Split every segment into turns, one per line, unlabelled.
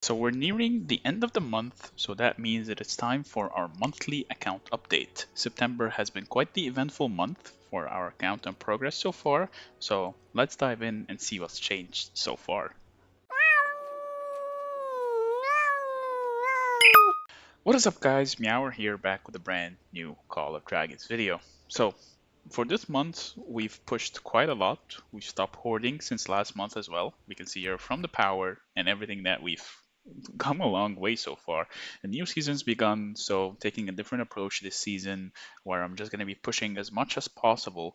So we're nearing the end of the month, so that means that it's time for our monthly account update. September has been quite the eventful month for our account and progress so far, so let's dive in and see what's changed so far. What is up guys, MEOWER here back with a brand new Call of Dragons video. So for this month, we've pushed quite a lot. We've stopped hoarding since last month as well. We can see here from the power and everything that we've come a long way so far. A new season's begun, so taking a different approach this season where I'm just going to be pushing as much as possible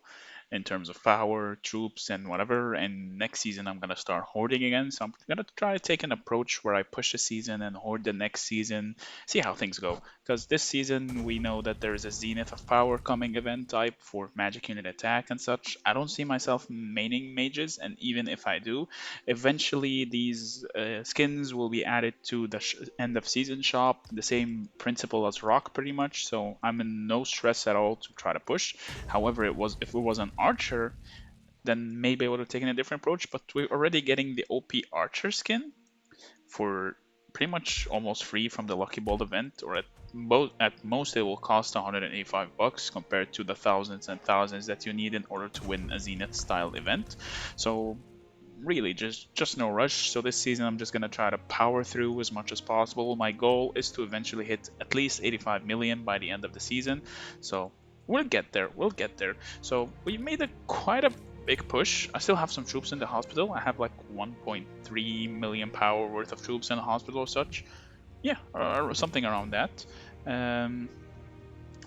in terms of power, troops, and whatever. And next season, I'm going to start hoarding again. So I'm going to try to take an approach where I push a season and hoard the next season, see how things go. Because this season, we know that there is a Zenith of Power coming event type for magic unit attack and such. I don't see myself maining mages, and even if I do, eventually these skins will be added to the end of season shop, the same principle as rock pretty much, so I'm in no stress at all to try to push. However, if it was an archer, then maybe I would have taken a different approach, but we're already getting the OP archer skin for pretty much almost free from the Lucky Bolt event, or at most it will cost 185 bucks compared to the thousands and thousands that you need in order to win a Zenith style event. So really just no rush. So this season I'm just gonna try to power through as much as possible. My goal is to eventually hit at least 85 million by the end of the season, so we'll get there. So we made a quite a big push. I still have some troops in the hospital. I have like 1.3 million power worth of troops in the hospital or such, yeah, or something around that. um,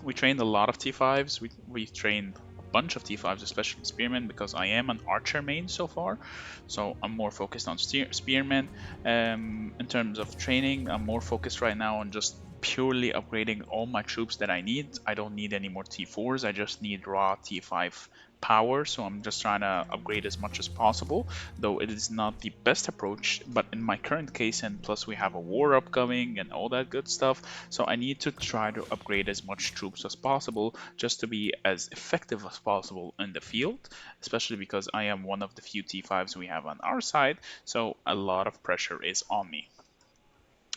we trained a lot of T5s. We trained a bunch of T5s, especially Spearmen, because I am an archer main so far. So I'm more focused on Spearmen. In terms of training, I'm more focused right now on just purely upgrading all my troops that I need. I don't need any more T4s. I just need raw T5 power. So I'm just trying to upgrade as much as possible, though it is not the best approach. But in my current case, and plus we have a war upcoming and all that good stuff, so I need to try to upgrade as much troops as possible just to be as effective as possible in the field, especially because I am one of the few T5s we have on our side, so a lot of pressure is on me.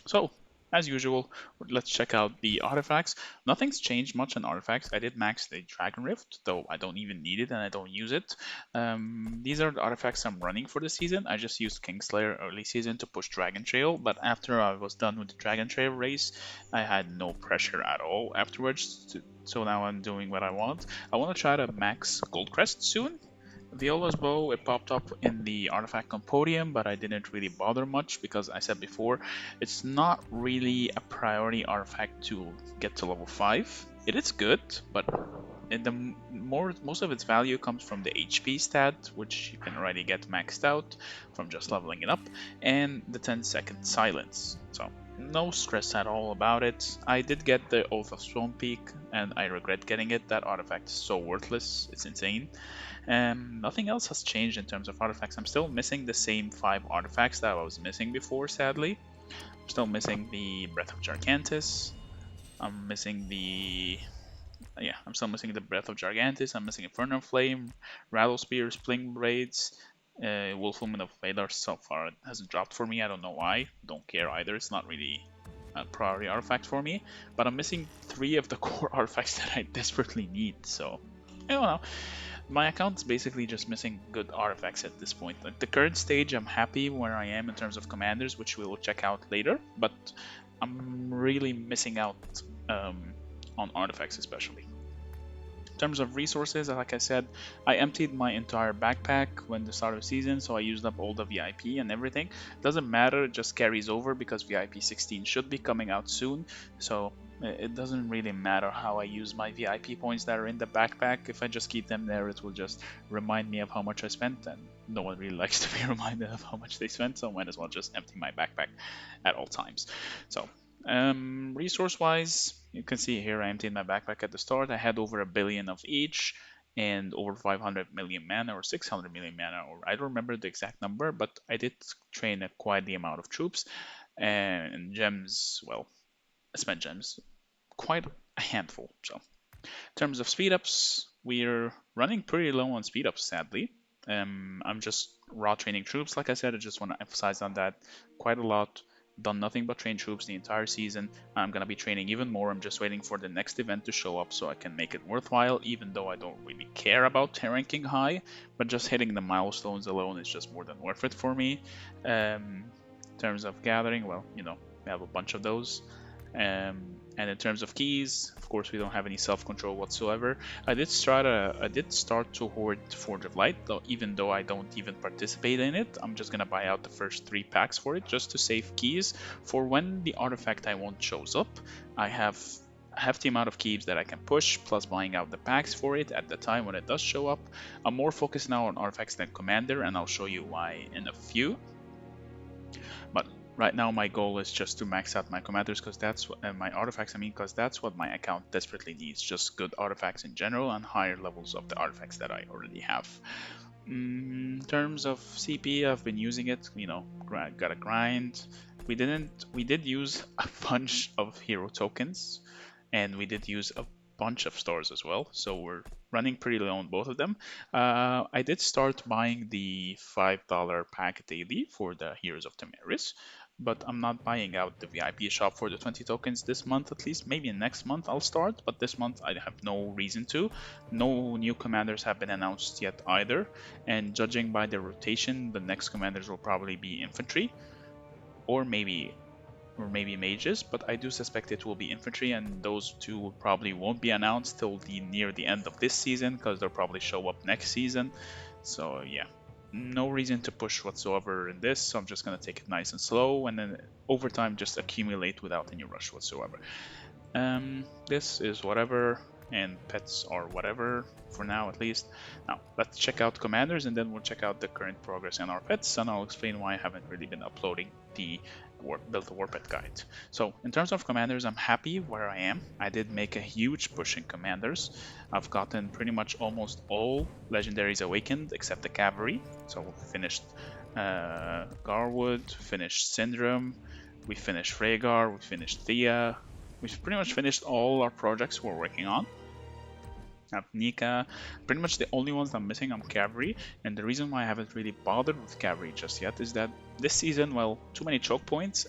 So, as usual, let's check out the artifacts. Nothing's changed much in artifacts. I did max the Dragon Rift, though I don't even need it and I don't use it. These are the artifacts I'm running for the season. I just used Kingslayer early season to push Dragon Trail, but after I was done with the Dragon Trail race, I had no pressure at all afterwards. So now I'm doing what I want. I want to try to max Goldcrest soon. Viola's bow, it popped up in the artifact compodium, but I didn't really bother much because I said before, it's not really a priority artifact to get to level 5. It is good, but most of its value comes from the HP stat, which you can already get maxed out from just leveling it up, and the 10-second silence. So no stress at all about it. I did get the Oath of Stone Peak, and I regret getting it. That artifact is so worthless, it's insane. Nothing else has changed in terms of artifacts. I'm still missing the same 5 artifacts that I was missing before, sadly. I'm still missing the Breath of Gigantus. I'm missing the... Yeah, I'm still missing the Breath of Gigantus. I'm missing Infernal Flame, Rattle Spear, Spling Braids, Wolfwoman of Vadar. So far it hasn't dropped for me. I don't know why. Don't care either. It's not really a priority artifact for me. But I'm missing 3 of the core artifacts that I desperately need. So, I don't know. My account is basically just missing good artifacts at this point. At the current stage, I'm happy where I am in terms of commanders, which we will check out later, but I'm really missing out on artifacts especially. In terms of resources, like I said, I emptied my entire backpack when the start of the season, so I used up all the VIP and everything. Doesn't matter, it just carries over because VIP 16 should be coming out soon, so it doesn't really matter how I use my VIP points that are in the backpack. If I just keep them there, it will just remind me of how much I spent, and no one really likes to be reminded of how much they spent, so I might as well just empty my backpack at all times. So resource-wise, you can see here I emptied my backpack at the start. I had over a billion of each and over 500 million mana or 600 million mana, or I don't remember the exact number, but I did train quite the amount of troops and gems. Well, I spent gems quite a handful. So in terms of speed ups, we're running pretty low on speed ups, sadly. I'm just raw training troops, like I said. I just want to emphasize on that quite a lot. done nothing but train troops the entire season. I'm gonna be training even more. I'm just waiting for the next event to show up so I can make it worthwhile, even though I don't really care about ranking high, but just hitting the milestones alone is just more than worth it for me. In terms of gathering, well, we have a bunch of those. And in terms of keys, of course, we don't have any self-control whatsoever. I did start to hoard Forge of Light, though, even though I don't even participate in it. I'm just gonna buy out the first 3 packs for it, just to save keys for when the artifact I want shows up. I have a hefty amount of keys that I can push, plus buying out the packs for it at the time when it does show up. I'm more focused now on artifacts than Commander, and I'll show you why in a few. But right now my goal is just to max out my commanders, because that's what my artifacts, because that's what my account desperately needs, just good artifacts in general and higher levels of the artifacts that I already have. In terms of CP, I've been using it, gotta grind. We did use a bunch of hero tokens, and we did use a bunch of stars as well, so we're running pretty low on both of them. I did start buying the $5 pack daily for the Heroes of Tamaris, but I'm not buying out the VIP shop for the 20 tokens this month at least. Maybe next month I'll start, but this month I have no reason to. No new commanders have been announced yet either, and judging by the rotation, the next commanders will probably be infantry, or maybe mages, but I do suspect it will be infantry, and those two probably won't be announced till near the end of this season, because they'll probably show up next season. So yeah, no reason to push whatsoever in this, so I'm just gonna take it nice and slow, and then over time just accumulate without any rush whatsoever. This is whatever, and pets are whatever for now at least. Now let's check out commanders, and then we'll check out the current progress in our pets, and I'll explain why I haven't really been uploading the build the war pet guide. So in terms of commanders, I'm happy where I am. I did make a huge push in commanders. I've gotten pretty much almost all legendaries awakened except the cavalry. So we finished Garwood, finished Syndrome, we finished Rhaegar, we finished Thea. We've pretty much finished all our projects we're working on. Nika, pretty much the only ones I'm missing are cavalry, and the reason why I haven't really bothered with cavalry just yet is that this season, well, too many choke points.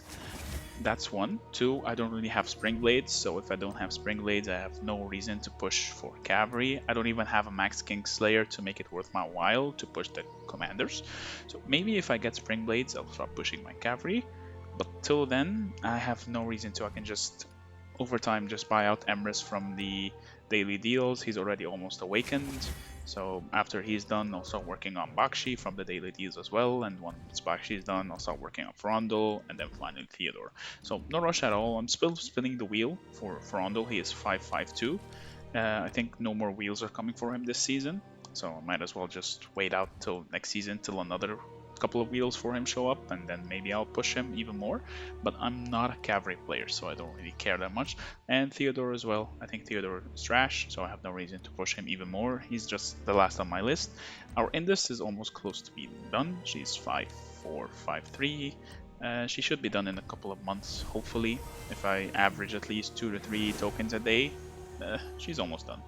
That's one. Two, I don't really have spring blades, so if I don't have spring blades, I have no reason to push for cavalry. I don't even have a max Kingslayer to make it worth my while to push the commanders. So maybe if I get spring blades, I'll start pushing my cavalry. But till then, I have no reason to. I can just over time just buy out Emrys from the daily deals. He's already almost awakened, so after he's done, I'll start working on Bakshi from the daily deals as well, and once Bakshi is done, I'll start working on Ferondel, and then finally Theodore. So no rush at all. I'm still spinning the wheel for Ferondel. He is 552. I think no more wheels are coming for him this season, so I might as well just wait out till next season till another couple of wheels for him show up, and then maybe I'll push him even more. But I'm not a cavalry player, so I don't really care that much. And Theodore as well. I think Theodore is trash, so I have no reason to push him even more. He's just the last on my list. Our Indus is almost close to being done. She's 5'4", 5'3". She should be done in a couple of months, hopefully. If I average at least 2 to 3 tokens a day, she's almost done.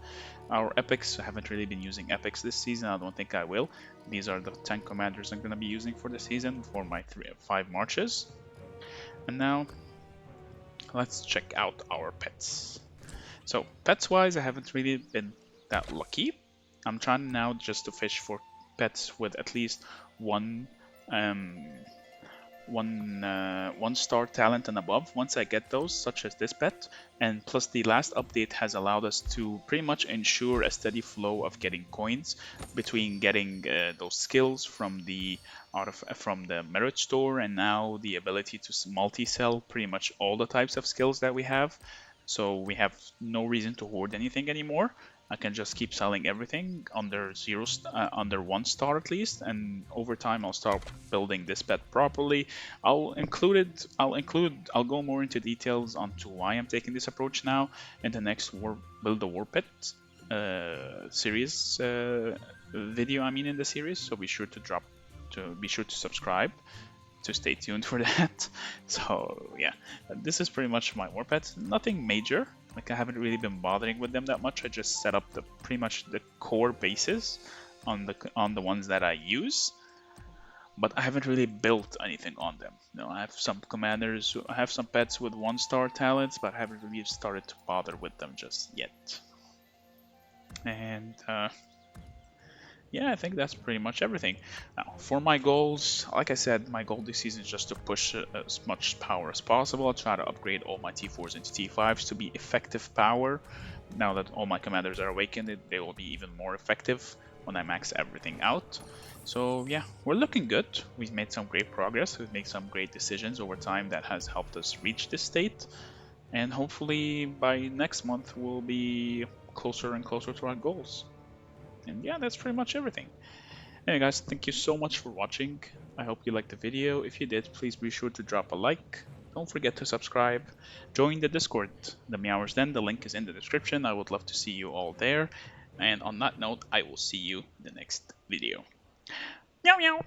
Our epics, I haven't really been using epics this season. I don't think I will. These are the 10 commanders I'm going to be using for the season for my 5 marches. And now, let's check out our pets. So, pets wise, I haven't really been that lucky. I'm trying now just to fish for pets with at least one star talent and above. Once I get those, such as this pet, and plus the last update has allowed us to pretty much ensure a steady flow of getting coins between getting those skills from the merit store, and now the ability to multi-sell pretty much all the types of skills that we have. So we have no reason to hoard anything anymore. I can just keep selling everything under under 1 star at least, and over time I'll start building this pet properly. I'll go more into details onto why I'm taking this approach now in the next build the war pet series video. In the series, so be sure to subscribe to stay tuned for that. So yeah, this is pretty much my war pets. Nothing major. Like, I haven't really been bothering with them that much. I just set up pretty much the core bases on the ones that I use. but I haven't really built anything on them. I have some commanders, I have some pets with 1-star talents, but I haven't really started to bother with them just yet. And yeah, I think that's pretty much everything. Now, for my goals, like I said, my goal this season is just to push as much power as possible. I'll try to upgrade all my T4s into T5s to be effective power. Now that all my commanders are awakened, they will be even more effective when I max everything out. So yeah, we're looking good. We've made some great progress. We've made some great decisions over time that has helped us reach this state. And hopefully by next month, we'll be closer and closer to our goals. And yeah, that's pretty much everything. Anyway guys, thank you so much for watching. I hope you liked the video. If you did, please be sure to drop a like. Don't forget to subscribe. Join the Discord, the Meowers Den. The link is in the description. I would love to see you all there. And on that note, I will see you in the next video. Meow meow!